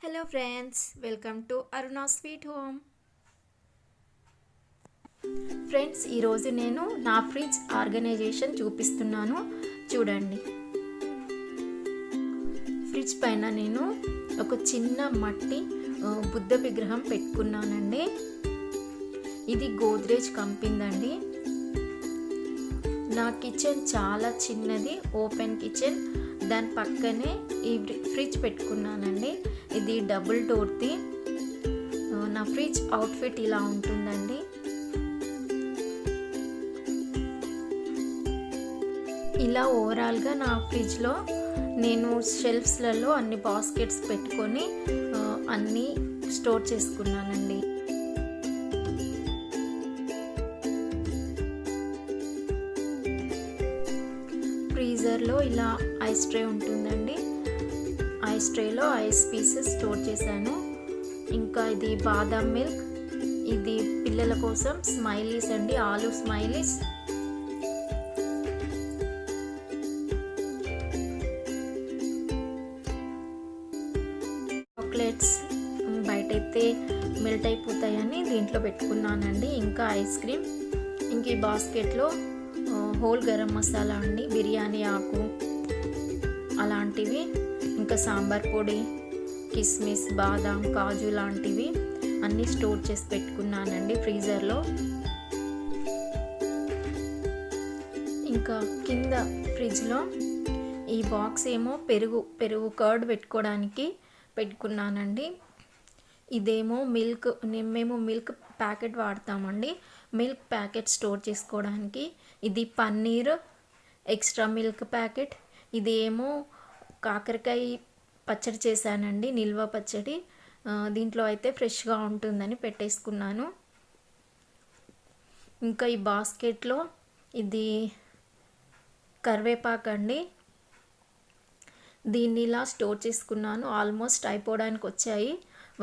Hello friends, welcome to Aruna sweet home. Friends, ఈరోజు నేను నా ఫ్రిడ్జ్ ఆర్గనైజేషన్ చూపిస్తున్నాను, చూడండి. ఫ్రిడ్జ్ పైన నేను ఒక చిన్న మట్టి బుద్ధ విగ్రహం పెట్టుకున్నానండి. ఇది గోద్రేజ్ కంపెనీదండి. నా కిచెన్ చాలా చిన్నది, ఓపెన్ కిచెన్. దాని పక్కనే ఈ ఫ్రిడ్జ్ పెట్టుకున్నానండి. ఇది డబుల్ డోర్ది. నా ఫ్రిడ్జ్ అవుట్ఫిట్ ఇలా ఉంటుందండి. ఇలా ఓవరాల్గా నా ఫ్రిడ్జ్లో నేను షెల్ఫ్స్లలో అన్ని బాస్కెట్స్ పెట్టుకొని అన్నీ స్టోర్ చేసుకున్నానండి. ఫ్రీజర్లో ఇలా ఐస్ ట్రే ఉంటుందండి. ఐస్ ట్రేలో ఐస్ పీసెస్ స్టోర్ చేశాను. ఇంకా ఇది బాదాం మిల్క్, ఇది పిల్లల కోసం స్మైలీస్ అండి, ఆలు స్మైలీస్. చాక్లెట్స్ బయటైతే మెల్ట్ అయిపోతాయని దీంట్లో పెట్టుకున్నానండి. ఇంకా ఐస్ క్రీమ్. ఇంక ఈ బాస్కెట్లో హోల్ గరం మసాలా అండి, బిర్యానీ ఆకు అలాంటివి, ఇంకా సాంబార్ పొడి, కిస్మిస్, బాదాం, కాజు లాంటివి అన్నీ స్టోర్ చేసి పెట్టుకున్నానండి ఫ్రీజర్లో. ఇంకా కింద ఫ్రిడ్జ్లో ఈ బాక్స్ ఏమో పెరుగు కర్డ్ పెట్టుకోవడానికి పెట్టుకున్నానండి. ఇదేమో మిల్క్, మేము మిల్క్ ప్యాకెట్ వాడతామండి, మిల్క్ ప్యాకెట్ స్టోర్ చేసుకోవడానికి. ఇది పన్నీర్ ఎక్స్ట్రా మిల్క్ ప్యాకెట్. ఇది ఏమో కాకరకాయ పచ్చడి చేశానండి, నిల్వ పచ్చడి. దీంట్లో అయితే ఫ్రెష్గా ఉంటుందని పెట్టేసుకున్నాను. ఇంకా ఈ బాస్కెట్లో ఇది కరివేపాకు అండి. దీన్ని ఇలా స్టోర్ చేసుకున్నాను. ఆల్మోస్ట్ అయిపోవడానికి వచ్చాయి,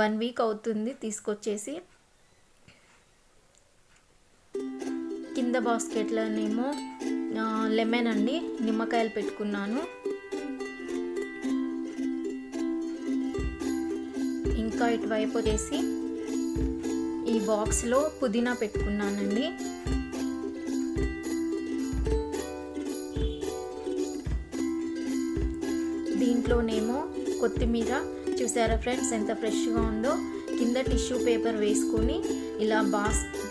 1 వీక్ అవుతుంది తీసుకొచ్చేసి. కింద బాస్కెట్లోనేమో లెమన్ అండి, నిమ్మకాయలు పెట్టుకున్నాను. ఇంకా ఇటువైపు వచ్చేసి ఈ బాక్స్లో పుదీనా పెట్టుకున్నానండి. దీంట్లోనేమో కొత్తిమీర. చూసారా ఫ్రెండ్స్ ఎంత ఫ్రెష్గా ఉందో. కింద టిష్యూ పేపర్ వేసుకొని ఇలా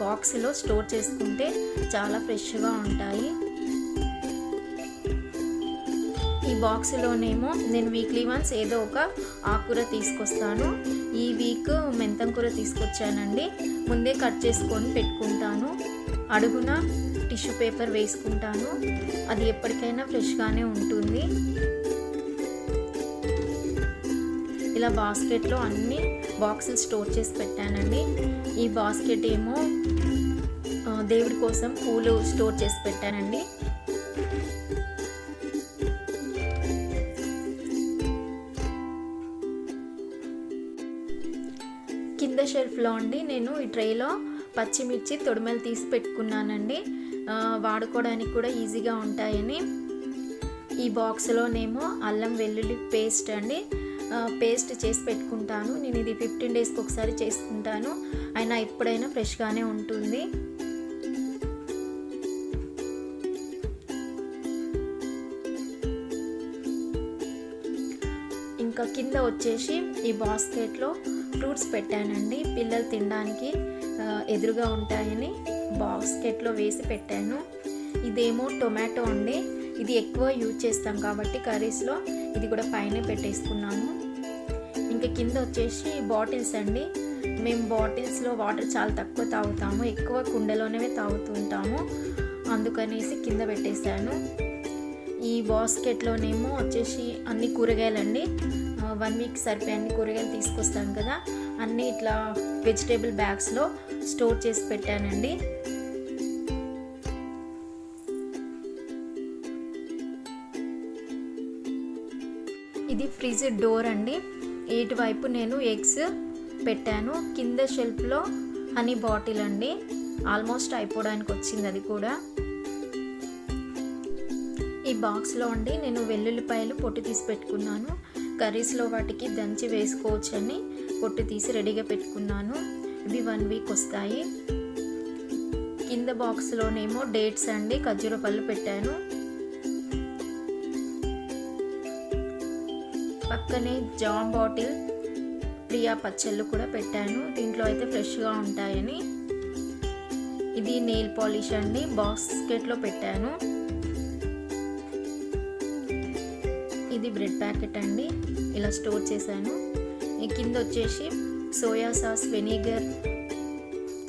బాక్స్లో స్టోర్ చేసుకుంటే చాలా ఫ్రెష్గా ఉంటాయి. ఈ బాక్స్లోనేమో నేను వీక్లీ వన్స్ ఏదో ఒక ఆకుకూర తీసుకొస్తాను. ఈ వీక్ మెంతం కూర తీసుకొచ్చానండి. ముందే కట్ చేసుకొని పెట్టుకుంటాను. అడుగున టిష్యూ పేపర్ వేసుకుంటాను, అది ఎప్పటికైనా ఫ్రెష్గానే ఉంటుంది. ఇలా బాస్కెట్లో అన్ని బాక్సులు స్టోర్ చేసి పెట్టానండి. ఈ బాస్కెట్ ఏమో దేవుడి కోసం పూలు స్టోర్ చేసి పెట్టానండి. కింద షెల్ఫ్లో అండి నేను ఈ ట్రేలో పచ్చిమిర్చి తొడిమెలు తీసి పెట్టుకున్నానండి, వాడుకోవడానికి కూడా ఈజీగా ఉంటాయని. ఈ బాక్స్లోనేమో అల్లం వెల్లుల్లి పేస్ట్ అండి, పేస్ట్ చేసి పెట్టుకుంటాను. నేను ఇది 15 డేస్కి ఒకసారి చేసుకుంటాను, అయినా ఎప్పుడైనా ఫ్రెష్గానే ఉంటుంది. ఇంకా కింద వచ్చేసి ఈ బాస్కెట్లో ఫ్రూట్స్ పెట్టానండి, పిల్లలు తినడానికి ఎదురుగా ఉంటాయని బాస్కెట్లో వేసి పెట్టాను. ఇదేమో టొమాటో అండి, ఇది ఎక్కువ యూజ్ చేస్తాం కాబట్టి కర్రీస్లో, ఇది కూడా పైన పెట్టేసుకున్నాను. ఇంకా కింద వచ్చేసి బాటిల్స్ అండి. మేము బాటిల్స్లో వాటర్ చాలా తక్కువ తాగుతాము, ఎక్కువ కుండలోనే తాగుతుంటాము, అందుకనేసి కింద పెట్టేశాను. ఈ బాస్కెట్లోనేమో వచ్చేసి అన్ని కూరగాయలండి, 1 వీక్ సరిపోయే అన్ని కూరగాయలు తీసుకొస్తాను కదా, అన్నీ ఇట్లా వెజిటేబుల్ బ్యాగ్స్లో స్టోర్ చేసి పెట్టానండి. ఇది ఫ్రిడ్జ్ డోర్ అండి. ఇటువైపు నేను ఎగ్స్ పెట్టాను. కింద షెల్ఫ్లో హనీ బాటిల్ అండి, ఆల్మోస్ట్ అయిపోవడానికి వచ్చింది అది కూడా. ఈ బాక్స్లో అండి నేను వెల్లుల్లిపాయలు పొట్టు తీసి పెట్టుకున్నాను, కర్రీస్లో వాటికి దంచి వేసుకోవచ్చని పొట్టు తీసి రెడీగా పెట్టుకున్నాను. ఇవి 1 వీక్ వస్తాయి. కింద బాక్స్లోనేమో డేట్స్ అండి, ఖర్జూర పళ్ళు పెట్టాను. పక్కనే జామ్ బాటిల్, ప్రియా పచ్చళ్ళు కూడా పెట్టాను. దీంట్లో అయితే ఫ్రెష్గా ఉంటాయని. ఇది నెయిల్ పాలిష్ అండి, బాస్కెట్లో పెట్టాను. ఇది బ్రెడ్ ప్యాకెట్ అండి, ఇలా స్టోర్ చేశాను. ఈ కింద వచ్చేసి soya sauce, vinegar,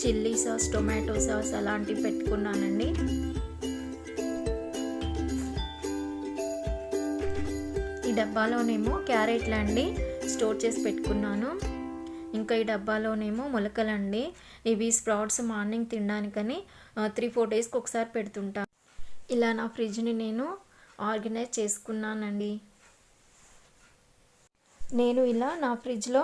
chilli sauce, tomato sauce అలాంటివి పెట్టుకున్నానండి. ఈ డబ్బాలోనేమో క్యారెట్లు అండి స్టోర్ చేసి పెట్టుకున్నాను. ఇంకా ఈ డబ్బాలోనేమో మొలకలండి, ఇవి స్ప్రౌట్స్ మార్నింగ్ తినడానికని 3-4 డేస్కి ఒకసారి పెడుతుంటాను. ఇలా నా ఫ్రిడ్జ్ని నేను ఆర్గనైజ్ చేసుకున్నానండి. నేను ఇలా నా ఫ్రిడ్జ్లో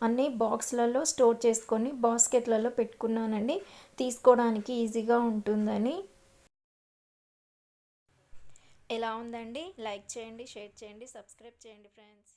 అన్ని బాక్స్లలో స్టోర్ చేసుకొని బాస్కెట్లలో పెట్టుకున్నానండి, తీసుకోవడానికి ఈజీగా ఉంటుందని. ఎలా ఉందండి? లైక్ చేయండి, షేర్ చేయండి, సబ్స్క్రైబ్ చేయండి ఫ్రెండ్స్.